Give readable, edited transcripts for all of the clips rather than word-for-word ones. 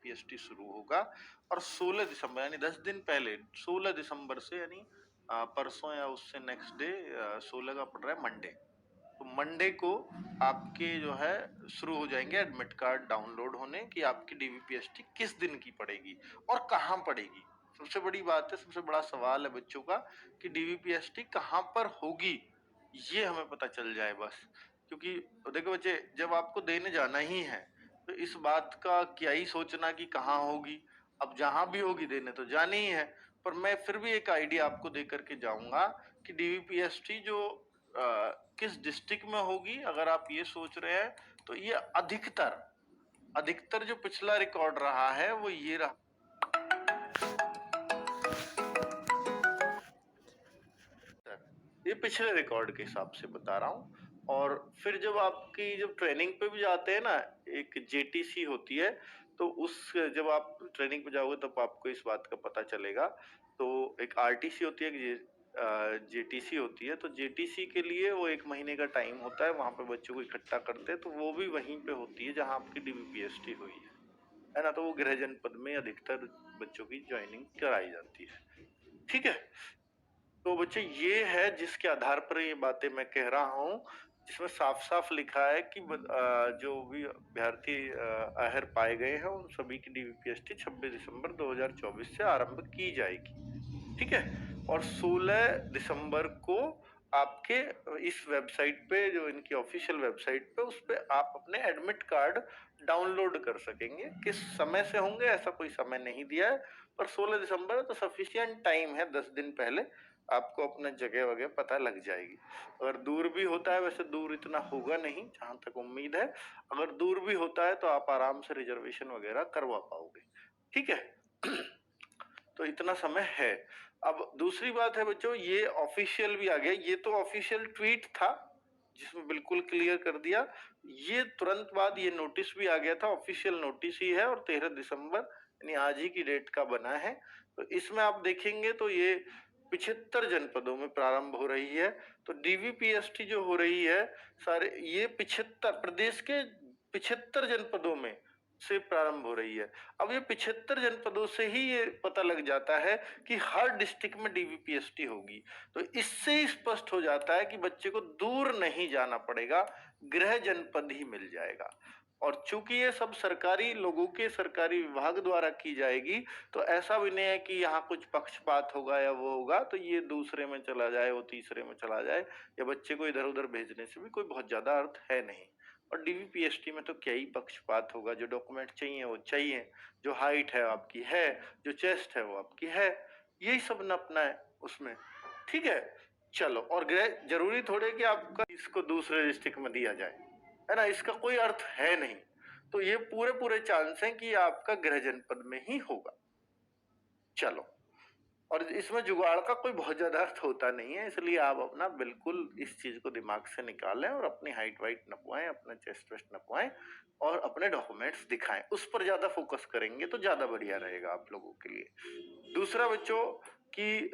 DVPST शुरू होगा और 16 दिसंबर यानी 10 दिन पहले 16 दिसंबर से यानी परसों या उससे नेक्स्ट डे 16 का पड़ रहा है मंडे, तो मंडे को आपके जो है शुरू हो जाएंगे एडमिट कार्ड डाउनलोड होने कि आपकी डीवीपीएसटी किस दिन की पड़ेगी और कहाँ पड़ेगी। सबसे बड़ी बात है, सबसे बड़ा सवाल है बच्चों का कि डीवीपीएसटी कहाँ पर होगी, ये हमें पता चल जाए बस। क्योंकि देखो बच्चे, जब आपको देने जाना ही है तो इस बात का क्या ही सोचना कि कहाँ होगी, अब जहां भी होगी देने तो जानी ही है। पर मैं फिर भी एक आइडिया आपको दे करके जाऊंगा कि डीवीपीएसटी जो किस डिस्ट्रिक्ट में होगी, अगर आप ये सोच रहे हैं तो ये अधिकतर अधिकतर जो पिछला रिकॉर्ड रहा है वो ये रहा। ये पिछले रिकॉर्ड के हिसाब से बता रहा हूँ। और फिर जब ट्रेनिंग पे भी जाते हैं ना, एक जेटीसी होती है, तो उस जब आप ट्रेनिंग पे जाओगे तब आपको इस बात का पता चलेगा। तो एक आरटीसी होती है, जेटीसी होती है, तो जेटीसी के लिए वो 1 महीने का टाइम होता है, वहां पे बच्चों को इकट्ठा करते हैं, तो वो भी वहीं पे होती है जहां आपकी डीवीपीएसटी हुई है ना। तो वो गृह जनपद में अधिकतर बच्चों की ज्वाइनिंग कराई जाती है। ठीक है, तो बच्चे ये है जिसके आधार पर ये बातें मैं कह रहा हूँ, जिसमें साफ साफ लिखा है कि जो भी अभ्यर्थी अहर पाए गए हैं उन सभी की डीवीपीएसटी 26 दिसंबर 2024 से आरंभ की जाएगी। ठीक है, और 16 दिसंबर को आपके इस वेबसाइट पे, जो इनकी ऑफिशियल वेबसाइट पे, उस पे आप अपने एडमिट कार्ड डाउनलोड कर सकेंगे। किस समय से होंगे ऐसा कोई समय नहीं दिया है, पर 16 दिसंबर है तो सफिशिएंट टाइम है, 10 दिन पहले आपको अपना जगह वगैरह पता लग जाएगी। अगर दूर भी होता है, वैसे दूर इतना होगा नहीं जहां तक उम्मीद है, अगर दूर भी होता है तो आप आराम से रिजर्वेशन वगैरह करवा पाओगे। ठीक है तो इतना समय है। अब दूसरी बात है बच्चों, ये ऑफिशियल भी आ गया, ये तो ऑफिशियल ट्वीट था जिसमें बिल्कुल क्लियर कर दिया। ये तुरंत बाद ये नोटिस भी आ गया था, ऑफिशियल नोटिस ही है, और 13 दिसंबर यानी आज ही की डेट का बना है। तो इसमें आप देखेंगे तो ये 75 जनपदों में प्रारंभ हो रही है। तो डीवीपीएसटी जो हो रही है सारे, ये 75 प्रदेश के 75 जनपदों में से प्रारंभ हो रही है। अब ये 75 जनपदों से ही ये पता लग जाता है कि हर डिस्ट्रिक्ट में डीवीपीएसटी होगी। तो इससे ही स्पष्ट हो जाता है कि बच्चे को दूर नहीं जाना पड़ेगा, गृह जनपद ही मिल जाएगा। और चूंकि ये सब सरकारी लोगों के सरकारी विभाग द्वारा की जाएगी, तो ऐसा भी नहीं है कि यहाँ कुछ पक्षपात होगा या वो होगा तो ये दूसरे में चला जाए, वो तीसरे में चला जाए, या बच्चे को इधर उधर भेजने से भी कोई बहुत ज्यादा अर्थ है नहीं। और डीवीपीएसटी में तो क्या ही पक्षपात होगा, जो डॉक्यूमेंट चाहिए वो चाहिए, जो हाइट है आपकी है, जो चेस्ट है वो आपकी है, यही सब नपना है उसमें। ठीक है, चलो, और जरूरी थोड़े कि आपका इसको दूसरे डिस्ट्रिक्ट में दिया जाए, है ना, इसका कोई अर्थ है नहीं। तो ये पूरे पूरे चांस हैं कि आपका गृह जनपद में ही होगा। चलो, और इसमें जुगाड़ का कोई बहुत ज्यादा अर्थ होता नहीं है, इसलिए आप अपना बिल्कुल इस चीज को दिमाग से निकालें और अपनी हाइट वाइट नपवाएं, अपना चेस्ट वेस्ट नपवाएं और अपने डॉक्यूमेंट्स दिखाएं, उस पर ज्यादा फोकस करेंगे तो ज्यादा बढ़िया रहेगा आप लोगों के लिए। दूसरा बच्चों कि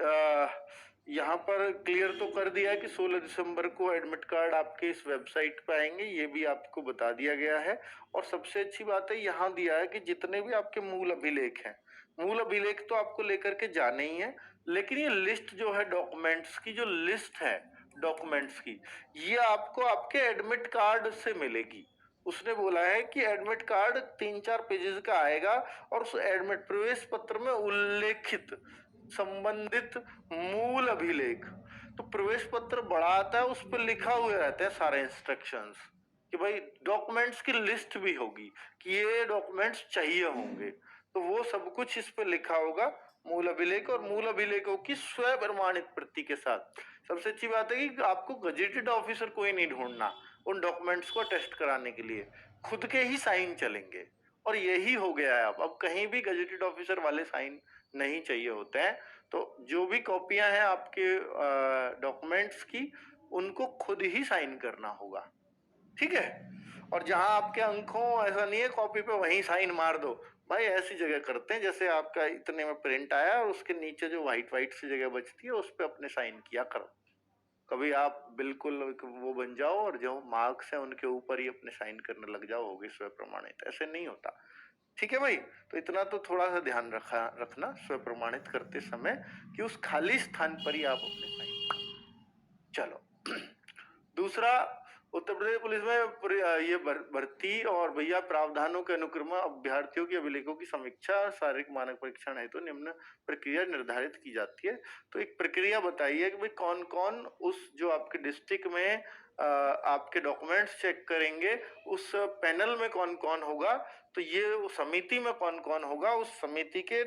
यहाँ पर क्लियर तो कर दिया है कि 16 दिसंबर को एडमिट कार्ड आपके इस वेबसाइट पे आएंगे, ये भी आपको बता दिया गया है। और सबसे अच्छी बात है यहाँ दिया है कि जितने भी आपके मूल अभिलेख हैं, मूल अभिलेख तो आपको लेकर के जाने ही है, लेकिन ये लिस्ट जो है डॉक्यूमेंट्स की, जो लिस्ट है डॉक्यूमेंट्स की, ये आपको आपके एडमिट कार्ड से मिलेगी। उसने बोला है कि एडमिट कार्ड 3-4 पेजेस का आएगा और उस एडमिट प्रवेश पत्र में उल्लेखित संबंधित मूल अभिलेख, तो प्रवेश पत्र बड़ा आता है, उस पर लिखा हुआ रहता है सारे इंस्ट्रक्शंस कि भाई डॉक्यूमेंट्स की लिस्ट भी होगी कि ये डॉक्यूमेंट्स चाहिए होंगे, तो वो सब कुछ इस पे लिखा होगा, मूल अभिलेख और मूल अभिलेखों की स्व प्रमाणित प्रति के साथ। सबसे अच्छी बात है कि आपको गजेटेड ऑफिसर कोई नहीं ढूंढना उन डॉक्यूमेंट्स को टेस्ट कराने के लिए, खुद के ही साइन चलेंगे। और यही हो गया है, अब कहीं भी गजेटेड ऑफिसर वाले साइन नहीं चाहिए होते हैं। तो जो भी कॉपियां हैं आपके डॉक्यूमेंट्स की, उनको खुद ही साइन करना होगा। ठीक है, और जहां आपके अंक हो, ऐसा नहीं है कॉपी पे वहीं साइन मार दो भाई, ऐसी जगह करते हैं जैसे आपका इतने में प्रिंट आया और उसके नीचे जो व्हाइट व्हाइट सी जगह बचती है उस पे अपने साइन किया करो। कभी आप बिल्कुल वो बन जाओ और जो मार्क्स हैं उनके ऊपर ही अपने साइन करने लग जाओ, होगे स्व प्रमाणित, ऐसे नहीं होता। ठीक है भाई? तो इतना तो थोड़ा-सा ध्यान रखना स्व प्रमाणित करते समय कि उस खाली स्थान पर ही आप अपने साइन। चलो दूसरा, उत्तर प्रदेश पुलिस में ये भर्ती और भैया प्रावधानों के अनुक्रम अभ्यर्थियों के अभिलेखों की समीक्षा शारीरिक मानक परीक्षण हेतु निम्न प्रक्रिया निर्धारित की जाती है। तो एक प्रक्रिया बताइए कि भाई कौन-कौन उस जो आपके डिस्ट्रिक्ट में आपके डॉक्यूमेंट्स चेक करेंगे, उस पैनल में कौन-कौन होगा, तो ये उस समिति में कौन-कौन होगा, उस समिति के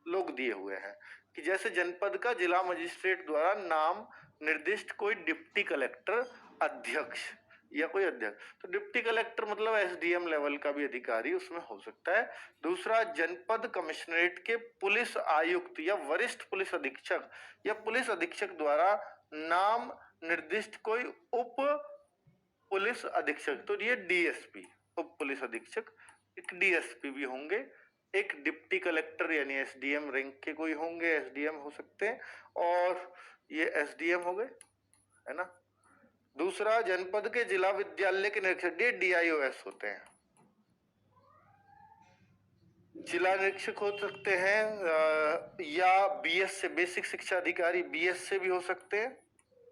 लोग दिए हुए हैं कि जैसे जनपद का जिला मजिस्ट्रेट द्वारा नाम निर्दिष्ट कोई डिप्टी कलेक्टर अध्यक्ष या कोई अध्यक्ष, तो डिप्टी कलेक्टर मतलब एसडीएम लेवल का भी अधिकारी उसमें हो सकता है। दूसरा, जनपद कमिश्नरेट के पुलिस आयुक्त या वरिष्ठ पुलिस अधीक्षक या पुलिस अधीक्षक द्वारा नाम निर्दिष्ट कोई उप पुलिस अधीक्षक, तो ये डीएसपी उप पुलिस अधीक्षक, एक डीएसपी भी होंगे, एक डिप्टी कलेक्टर यानी एसडीएम रैंक के कोई होंगे, एसडीएम हो सकते हैं, और ये एसडीएम हो गए, है ना। दूसरा, जनपद के जिला विद्यालय के निरीक्षक ये डीआईओएस होते हैं, जिला निरीक्षक हो सकते हैं, या बीएस से बेसिक शिक्षा अधिकारी बीएस से भी हो सकते हैं,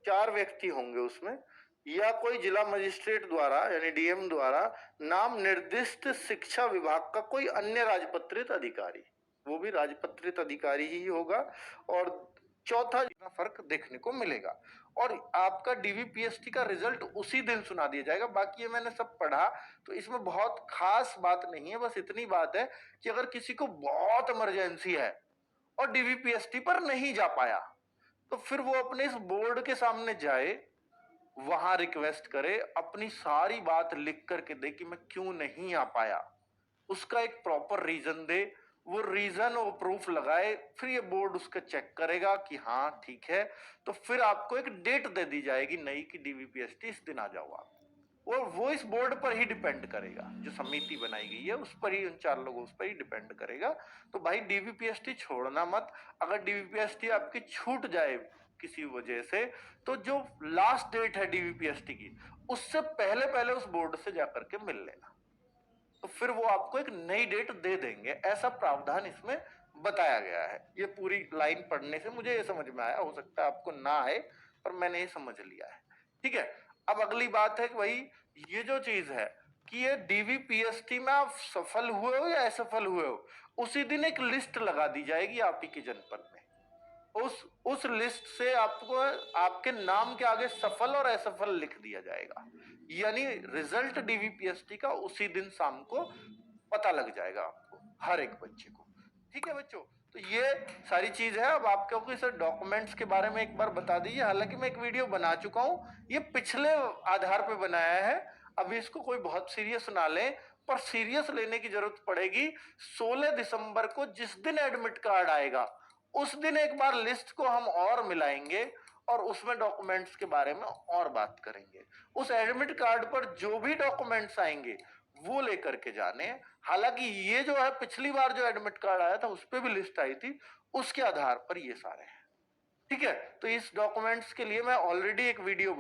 4 व्यक्ति होंगे उसमें, या कोई जिला मजिस्ट्रेट द्वारा यानी डीएम द्वारा नाम निर्दिष्ट शिक्षा विभाग का कोई अन्य राजपत्रित अधिकारी, वो भी राजपत्रित अधिकारी ही होगा। और चौथा फर्क देखने को मिलेगा, और आपका डीवीपीएसटी का रिजल्ट उसी दिन सुना दिया जाएगा। बाकी ये मैंने सब पढ़ा, तो इसमें बहुत खास बात नहीं है, बस इतनी बात है कि अगर किसी को बहुत इमरजेंसी है और डीवीपीएसटी पर नहीं जा पाया, तो फिर वो अपने इस बोर्ड के सामने जाए, वहां रिक्वेस्ट करे, अपनी सारी बात लिख करके दे कि मैं क्यों नहीं आ पाया, उसका एक प्रॉपर रीजन दे, वो रीजन और प्रूफ लगाए, फिर ये बोर्ड उसका चेक करेगा कि हाँ ठीक है, तो फिर आपको एक डेट दे दी जाएगी नई की डीवीपीएसटी इस दिन आ जाओ आप। और वो इस बोर्ड पर ही डिपेंड करेगा, जो समिति बनाई गई है उस पर ही, उन 4 लोगों उस पर ही डिपेंड करेगा। तो भाई डीवीपीएसटी छोड़ना मत, अगर डीवीपीएसटी आपकी छूट जाए किसी वजह से, तो जो लास्ट डेट है डीवीपीएसटी की, उससे पहले पहले उस बोर्ड से जाकर के मिल लेना, तो फिर वो आपको एक नई डेट दे देंगे, ऐसा प्रावधान इसमें बताया गया है। ये पूरी लाइन पढ़ने से मुझे ये समझ में आया, हो सकता है आपको ना आए, पर मैंने ये समझ लिया है। ठीक है, अब अगली बात है कि भाई ये जो चीज है कि ये डीवीपीएसटी में आप सफल हुए हो या असफल हुए हो, उसी दिन एक लिस्ट लगा दी जाएगी आप ही के जनपद में। उस लिस्ट से आपको आपके नाम के आगे सफल और असफल लिख दिया जाएगा, यानी रिजल्ट डीवीपीएसटी का उसी दिन शाम को पता लग जाएगा आपको, हर एक बच्चे को। ठीक है बच्चों, तो ये सारी चीज है। अब आपको इस डॉक्यूमेंट्स के बारे में एक बार बता दीजिए, हालांकि मैं एक वीडियो बना चुका हूं, ये पिछले आधार पे बनाया है, अभी इसको कोई बहुत सीरियस ना ले, पर सीरियस लेने की जरूरत पड़ेगी 16 दिसंबर को, जिस दिन एडमिट कार्ड आएगा उस दिन एक बार लिस्ट को हम और मिलाएंगे और उसमें डॉक्यूमेंट्स के बारे में और बात करेंगे। उस एडमिट कार्ड पर जो भी डॉक्यूमेंट्स आएंगे वो लेकर के जाने। हालांकि ये जो है पिछली बार जो एडमिट कार्ड आया था उस पर भी लिस्ट आई थी, उसके आधार पर ये सारे हैं। ठीक है, तो इस डॉक्यूमेंट्स के लिए मैं ऑलरेडी एक वीडियो